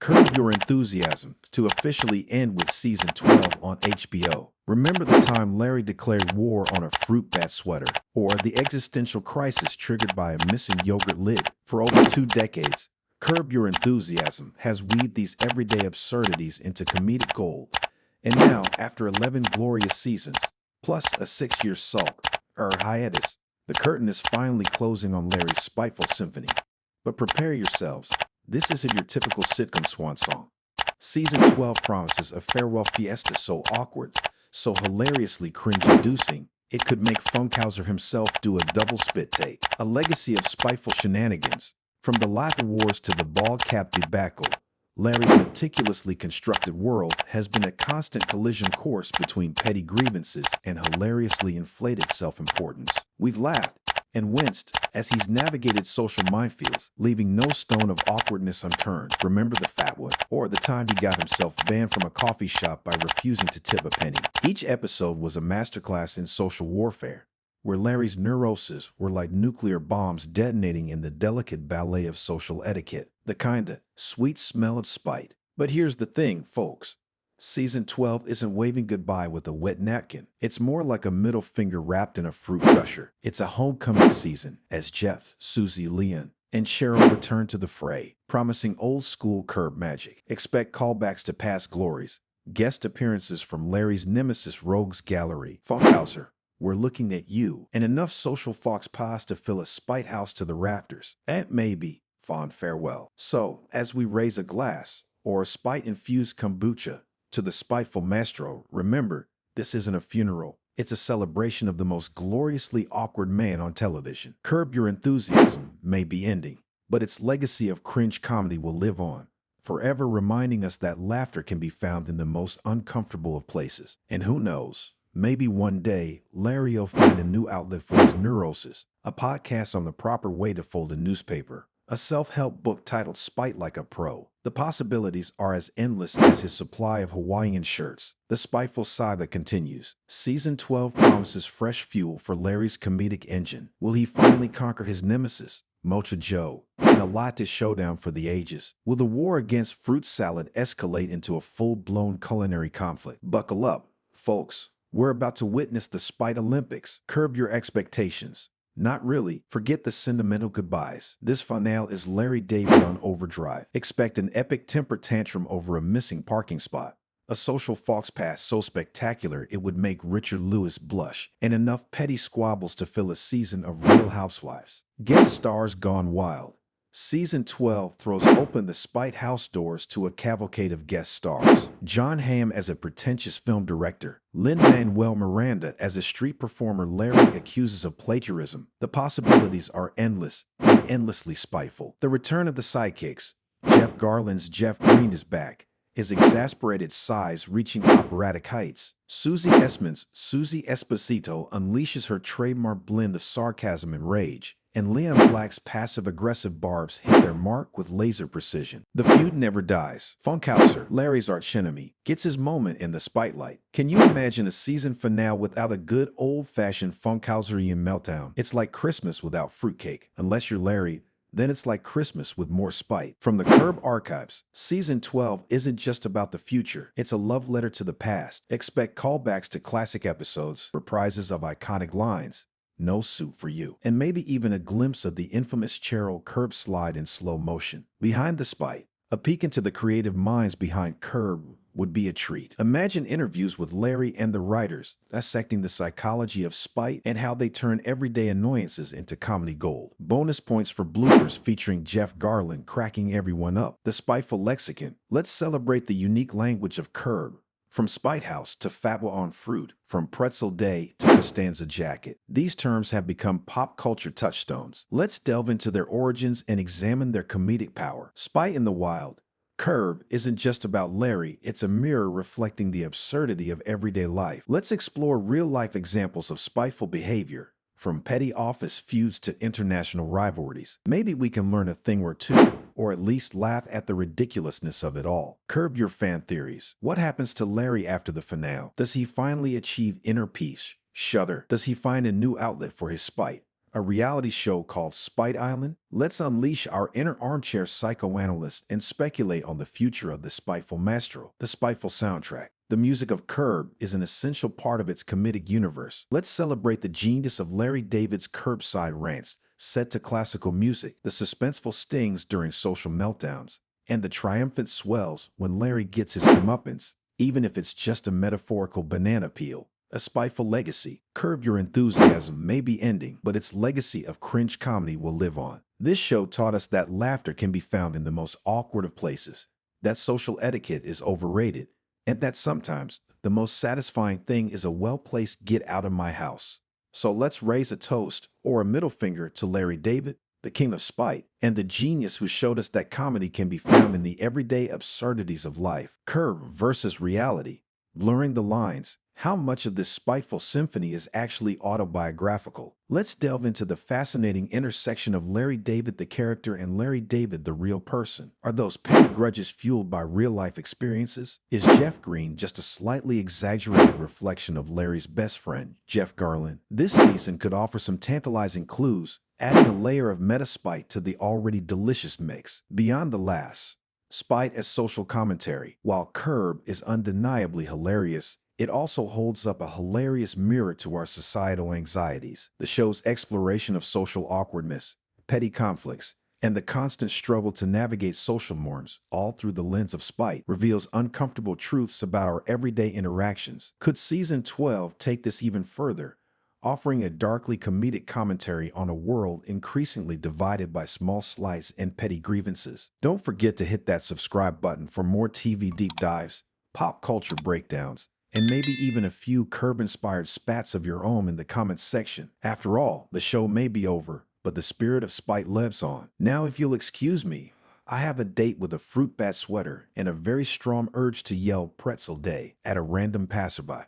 Curb Your Enthusiasm to officially end with season 12 on HBO. Remember the time Larry declared war on a fruit bat sweater, or the existential crisis triggered by a missing yogurt lid? For over 2 decades, Curb Your Enthusiasm has weaved these everyday absurdities into comedic gold. And now, after 11 glorious seasons, plus a 6-year hiatus, the curtain is finally closing on Larry's spiteful symphony. But prepare yourselves. This isn't your typical sitcom swan song. Season 12 promises a farewell fiesta so awkward, so hilariously cringe-inducing, it could make Funkhauser himself do a double spit take. A legacy of spiteful shenanigans. From the locker wars to the bald cap debacle, Larry's meticulously constructed world has been a constant collision course between petty grievances and hilariously inflated self-importance. We've laughed and winced as he's navigated social minefields, leaving no stone of awkwardness unturned. Remember the Fatwa, or the time he got himself banned from a coffee shop by refusing to tip a penny. Each episode was a masterclass in social warfare, where Larry's neuroses were like nuclear bombs detonating in the delicate ballet of social etiquette, the kinda sweet smell of spite. But here's the thing, folks. Season 12 isn't waving goodbye with a wet napkin. It's more like a middle finger wrapped in a fruit gusher. It's a homecoming season, as Jeff, Susie, Leon, and Cheryl return to the fray, promising old-school Curb magic. Expect callbacks to past glories, guest appearances from Larry's nemesis Rogues Gallery, Funkhauser. We're looking at you, and enough social fox pies to fill a spite house to the rafters. And maybe fond farewell. So, as we raise a glass, or a spite-infused kombucha, to the spiteful maestro, remember, this isn't a funeral. It's a celebration of the most gloriously awkward man on television. Curb Your Enthusiasm may be ending, but its legacy of cringe comedy will live on, forever reminding us that laughter can be found in the most uncomfortable of places. And who knows, maybe one day, Larry will find a new outlet for his neuroses, a podcast on the proper way to fold a newspaper, a self-help book titled Spite Like a Pro. The possibilities are as endless as his supply of Hawaiian shirts. The spiteful saga continues. Season 12 promises fresh fuel for Larry's comedic engine. Will he finally conquer his nemesis, Mocha Joe, in a latte showdown for the ages? Will the war against fruit salad escalate into a full-blown culinary conflict? Buckle up, folks. We're about to witness the Spite Olympics. Curb your expectations. Not really. Forget the sentimental goodbyes. This finale is Larry David on overdrive. Expect an epic temper tantrum over a missing parking spot, a social fox pass so spectacular it would make Richard Lewis blush, and enough petty squabbles to fill a season of Real Housewives. Guest stars gone wild. Season 12 throws open the Spite House doors to a cavalcade of guest stars. John Hamm as a pretentious film director, Lin-Manuel Miranda as a street performer Larry accuses of plagiarism. The possibilities are endless and endlessly spiteful. The return of the sidekicks. Jeff Garland's Jeff Green is back, his exasperated sighs reaching operatic heights. Susie Essman's Susie Esposito unleashes her trademark blend of sarcasm and rage, and Liam Black's passive-aggressive barbs hit their mark with laser precision. The feud never dies. Funkhauser, Larry's archenemy, gets his moment in the spotlight. Can you imagine a season finale without a good old-fashioned Funkhauserian meltdown? It's like Christmas without fruitcake. Unless you're Larry, then it's like Christmas with more spite. From the Curb archives, Season 12 isn't just about the future. It's a love letter to the past. Expect callbacks to classic episodes, reprises of iconic lines, no soup for you, and maybe even a glimpse of the infamous Cheryl Curb slide in slow motion. Behind the spite, a peek into the creative minds behind Curb would be a treat. Imagine interviews with Larry and the writers, dissecting the psychology of spite and how they turn everyday annoyances into comedy gold. Bonus points for bloopers featuring Jeff Garland cracking everyone up. The spiteful lexicon. Let's celebrate the unique language of Curb. From Spite House to Fatwa on fruit, from Pretzel Day to Costanza Jacket. These terms have become pop culture touchstones. Let's delve into their origins and examine their comedic power. Spite in the wild. Curb isn't just about Larry, it's a mirror reflecting the absurdity of everyday life. Let's explore real-life examples of spiteful behavior, from petty office feuds to international rivalries. Maybe we can learn a thing or two, or at least laugh at the ridiculousness of it all. Curb your fan theories. What happens to Larry after the finale? Does he finally achieve inner peace? Shudder. Does he find a new outlet for his spite? a reality show called Spite Island? Let's unleash our inner armchair psychoanalyst and speculate on the future of the spiteful maestro, the spiteful soundtrack. The music of Curb is an essential part of its comedic universe. Let's celebrate the genius of Larry David's curbside rants, set to classical music, the suspenseful stings during social meltdowns, and the triumphant swells when Larry gets his comeuppance, even if it's just a metaphorical banana peel. A spiteful legacy. Curb Your Enthusiasm may be ending, but its legacy of cringe comedy will live on. This show taught us that laughter can be found in the most awkward of places, that social etiquette is overrated, and that sometimes the most satisfying thing is a well-placed get out of my house. So let's raise a toast or a middle finger to Larry David, the king of spite, and the genius who showed us that comedy can be found in the everyday absurdities of life. Curb versus reality. Blurring the lines. How much of this spiteful symphony is actually autobiographical? Let's delve into the fascinating intersection of Larry David the character and Larry David the real person. Are those petty grudges fueled by real-life experiences? Is Jeff Green just a slightly exaggerated reflection of Larry's best friend, Jeff Garland? This season could offer some tantalizing clues, adding a layer of meta-spite to the already delicious mix. Beyond the laughs, spite as social commentary. While Curb is undeniably hilarious, it also holds up a hilarious mirror to our societal anxieties. The show's exploration of social awkwardness, petty conflicts, and the constant struggle to navigate social norms, all through the lens of spite, reveals uncomfortable truths about our everyday interactions. Could Season 12 take this even further, offering a darkly comedic commentary on a world increasingly divided by small slights and petty grievances? Don't forget to hit that subscribe button for more TV deep dives, pop culture breakdowns, and maybe even a few Curb-inspired spats of your own in the comments section. After all, the show may be over, but the spirit of spite lives on. Now, if you'll excuse me, I have a date with a fruit bat sweater and a very strong urge to yell pretzel day at a random passerby.